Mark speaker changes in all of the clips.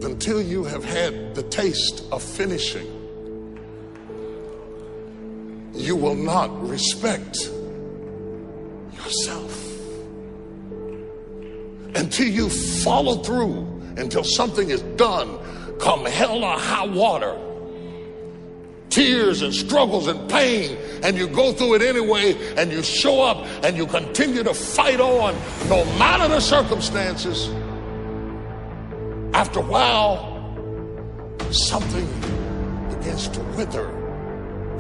Speaker 1: until you have had the taste of finishing, you will not respect yourself. Until you follow through, until something is done, come hell or high water, tears and struggles and pain, and you go through it anyway, and you show up and you continue to fight on no matter the circumstances. After a while, something begins to wither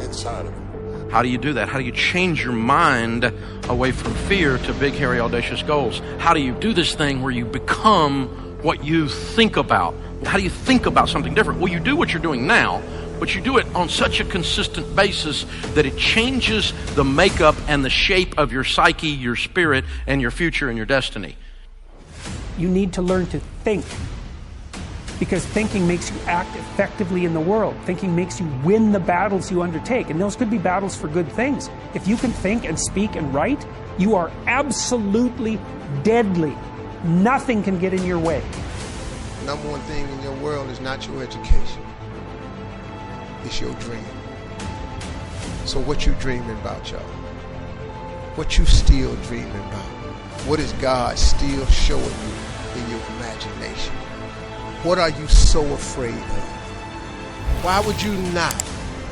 Speaker 1: inside of you.
Speaker 2: How do you do that? How do you change your mind away from fear to big, hairy, audacious goals? How do you do this thing where you become what you think about? How do you think about something different? Well, you do what you're doing now, but you do it on such a consistent basis that it changes the makeup and the shape of your psyche, your spirit, and your future and your destiny.
Speaker 3: You need to learn to think, because thinking makes you act effectively in the world. Thinking makes you win the battles you undertake, and those could be battles for good things. If you can think and speak and write, you are absolutely deadly. Nothing can get in your way.
Speaker 4: Number one thing in your world is not your education. It's your dream. So what you dreaming about, y'all? What you still dreaming about? What is God still showing you in your imagination? What are you so afraid of? Why would you not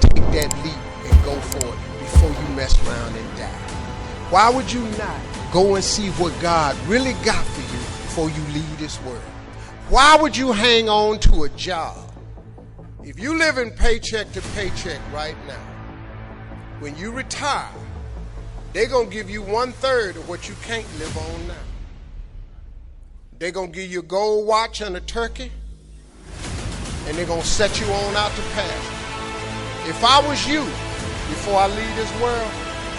Speaker 4: take that leap and go for it before you mess around and die? Why would you not go and see what God really got for you before you leave this world? Why would you hang on to a job? If you live in paycheck to paycheck right now, when you retire, they're going to give you 1/3 of what you can't live on now. They're going to give you a gold watch and a turkey, and they're going to set you on out to pasture. If I was you, before I leave this world,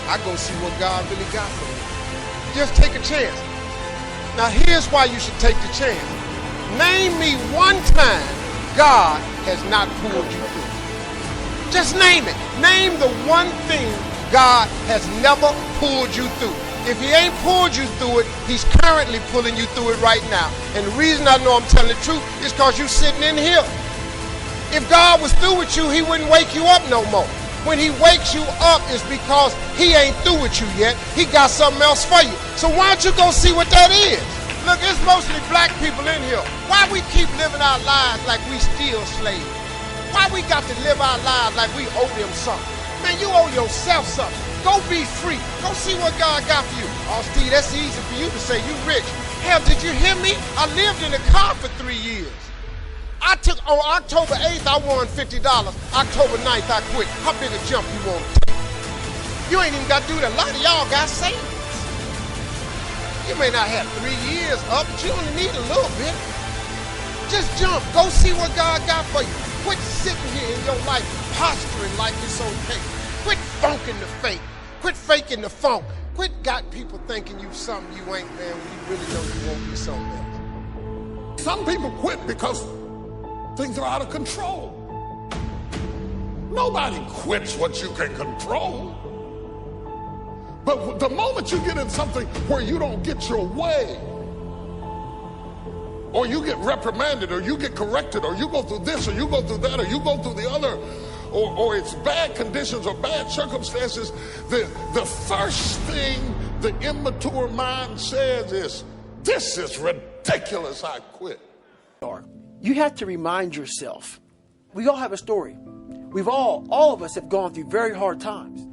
Speaker 4: I'd go see what God really got for me. Just take a chance. Now here's why you should take the chance. Name me one time God has not pulled you through. Just name it. Name the one thing God has never pulled you through. If he ain't pulled you through it, he's currently pulling you through it right now. And the reason I know I'm telling the truth is because you're sitting in here. If God was through with you, he wouldn't wake you up no more. When he wakes you up, it's because he ain't through with you yet. He got something else for you. So why don't you go see what that is? Look, it's mostly black people in here. Why we keep living our lives like we still slaves? Why we got to live our lives like we owe them something? Man, you owe yourself something. Go be free. Go see what God got for you. Oh, Steve, that's easy for you to say. You rich. Hell, did you hear me? I lived in a car for 3 years. On October 8th, I won $50. October 9th, I quit. How big a jump you want to take? You ain't even got to do that. A lot of y'all got savings. You may not have 3 years up, but you only need a little bit. Just jump. Go see what God got for you. Quit sitting here in your life posturing like it's okay. Quit funking the fake. Quit faking the funk. Quit got people thinking you something you ain't, man, when you really know you won't be something else.
Speaker 1: Some people quit because things are out of control. Nobody quits what you can control. But the moment you get in something where you don't get your way, or you get reprimanded, or you get corrected, or you go through this, or you go through that, or you go through the other, or it's bad conditions or bad circumstances, the first thing the immature mind says is, this is ridiculous, I quit.
Speaker 5: You have to remind yourself, we all have a story. All of us have gone through very hard times.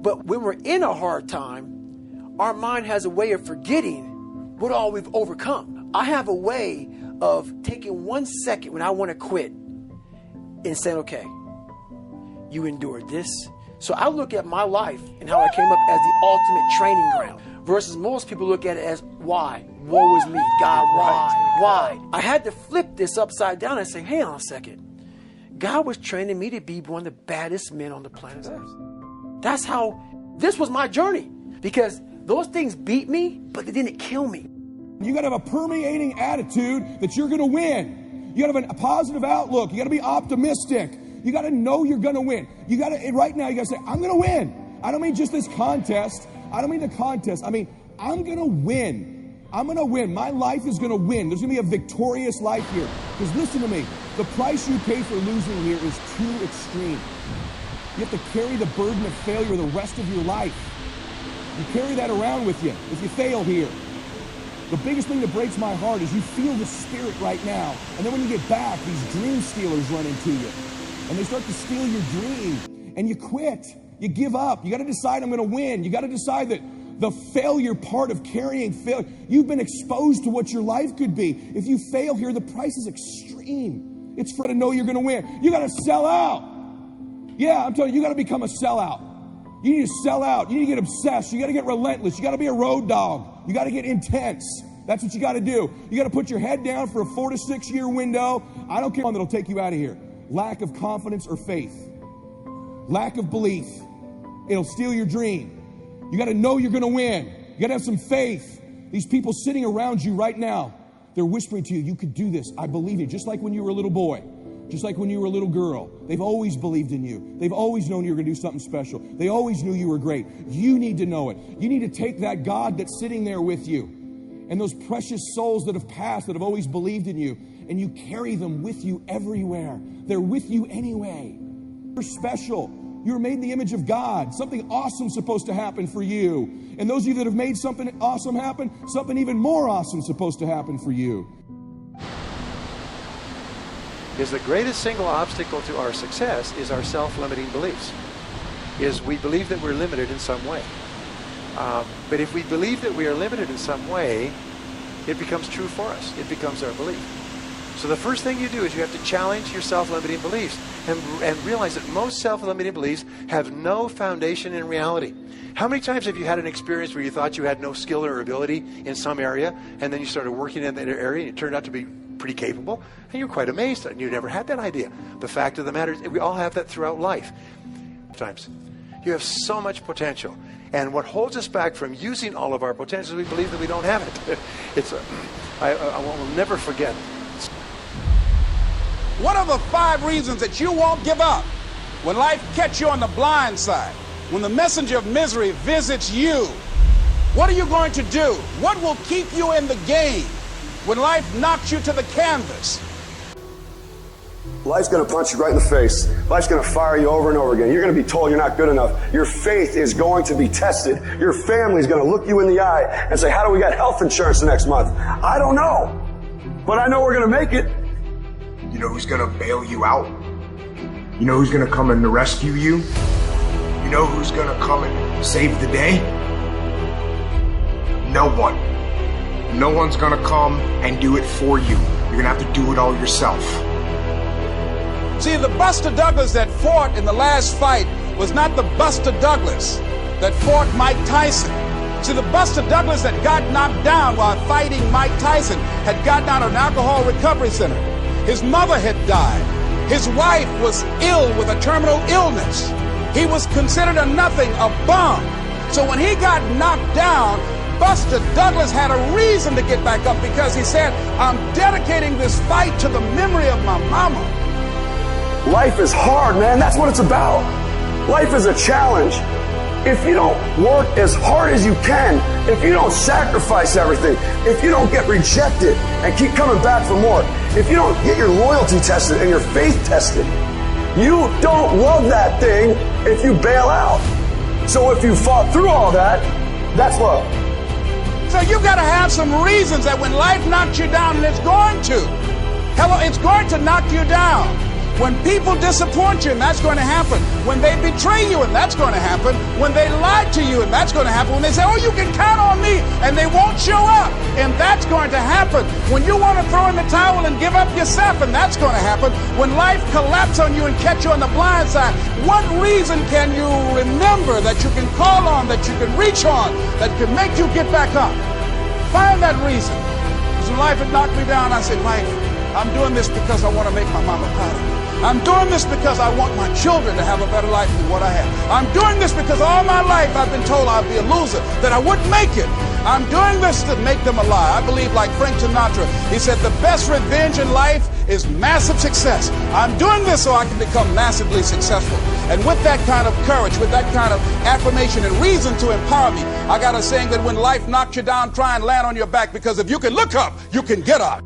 Speaker 5: But when we're in a hard time, our mind has a way of forgetting what all we've overcome. I have a way of taking 1 second when I want to quit and saying, okay, you endured this. So I look at my life and how I came up as the ultimate training ground versus most people look at it as why? Woe is me. God, why? Why? I had to flip this upside down and say, hang on a second. God was training me to be one of the baddest men on the planet Earth. That's how this was my journey, because those things beat me, but they didn't kill me.
Speaker 6: You got to have a permeating attitude that you're going to win. You got to have a positive outlook. You got to be optimistic. You got to know you're going to win. You got to, right now, you got to say, I'm going to win. I don't mean just this contest. I don't mean the contest. I mean, I'm going to win. I'm going to win. My life is going to win. There's going to be a victorious life here. Because listen to me, the price you pay for losing here is too extreme. You have to carry the burden of failure the rest of your life. You carry that around with you if you fail here. The biggest thing that breaks my heart is you feel the spirit right now. And then when you get back, these dream stealers run into you. And they start to steal your dream. And you quit. You give up. You got to decide I'm going to win. You got to decide that the failure part of carrying failure, you've been exposed to what your life could be. If you fail here, the price is extreme. It's for to know you're going to win. You got to sell out. Yeah, I'm telling you, you got to become a sellout. You need to sell out. You need to get obsessed. You got to get relentless. You got to be a road dog. You got to get intense. That's what you got to do. You got to put your head down for a 4 to 6 year window. I don't care that'll take you out of here. Lack of confidence or faith. Lack of belief. It'll steal your dream. You got to know you're going to win. You got to have some faith. These people sitting around you right now, they're whispering to you, you could do this. I believe you. Just like when you were a little boy. Just like when you were a little girl. They've always believed in you. They've always known you were going to do something special. They always knew you were great. You need to know it. You need to take that God that's sitting there with you and those precious souls that have passed, that have always believed in you, and you carry them with you everywhere. They're with you anyway. You're special. You were made in the image of God. Something awesome's supposed to happen for you. And those of you that have made something awesome happen, something even more awesome's supposed to happen for you.
Speaker 7: Is the greatest single obstacle to our success is our self-limiting beliefs. Is we believe that we're limited in some way. But if we believe that we are limited in some way, it becomes true for us. It becomes our belief. So the first thing you do is you have to challenge your self-limiting beliefs and realize that most self-limiting beliefs have no foundation in reality. How many times have you had an experience where you thought you had no skill or ability in some area, and then you started working in that area and it turned out to be pretty capable, and you're quite amazed and you never had that idea? The fact of the matter is we all have that throughout life. Sometimes you have so much potential, and what holds us back from using all of our potential is we believe that we don't have it. I will never forget.
Speaker 8: What are the 5 reasons that you won't give up when life catches you on the blind side? When the messenger of misery visits you, what are you going to do? What will keep you in the game when life knocks you to the canvas?
Speaker 9: Life's going to punch you right in the face. Life's going to fire you over and over again. You're going to be told you're not good enough. Your faith is going to be tested. Your family's going to look you in the eye and say, how do we get health insurance the next month? I don't know, but I know we're going to make it.
Speaker 10: You know who's going to bail you out? You know who's going to come and rescue you? You know who's going to come and save the day? No one. No one's going to come and do it for you. You're going to have to do it all yourself.
Speaker 8: See, the Buster Douglas that fought in the last fight was not the Buster Douglas that fought Mike Tyson. See, the Buster Douglas that got knocked down while fighting Mike Tyson had gotten out of an alcohol recovery center. His mother had died. His wife was ill with a terminal illness. He was considered a nothing, a bum. So when he got knocked down, Buster Douglas had a reason to get back up, because he said, I'm dedicating this fight to the memory of my mama.
Speaker 9: Life is hard, man. That's what it's about. Life is a challenge. If you don't work as hard as you can, if you don't sacrifice everything, if you don't get rejected and keep coming back for more, if you don't get your loyalty tested and your faith tested, you don't love that thing if you bail out. So if you fought through all that, that's love.
Speaker 8: So you got to have some reasons that when life knocks you down, and it's going to. Hello, it's going to knock you down. When people disappoint you, and that's going to happen. When they betray you, and that's going to happen. When they lie to you, and that's going to happen. When they say, oh, you can count on me, and they won't show up, and that's going to happen. When you want to throw in the towel and give up yourself, and that's going to happen. When life collapses on you and catch you on the blind side, what reason can you remember that you can call on, that you can reach on, that can make you get back up? Find that reason. Because when life had knocked me down, I said, life, I'm doing this because I want to make my mama proud of me. I'm doing this because I want my children to have a better life than what I have. I'm doing this because all my life I've been told I'd be a loser, that I wouldn't make it. I'm doing this to make them alive. I believe, like Frank Sinatra, he said, the best revenge in life is massive success. I'm doing this so I can become massively successful. And with that kind of courage, with that kind of affirmation and reason to empower me, I got a saying that when life knocks you down, try and land on your back, because if you can look up, you can get up.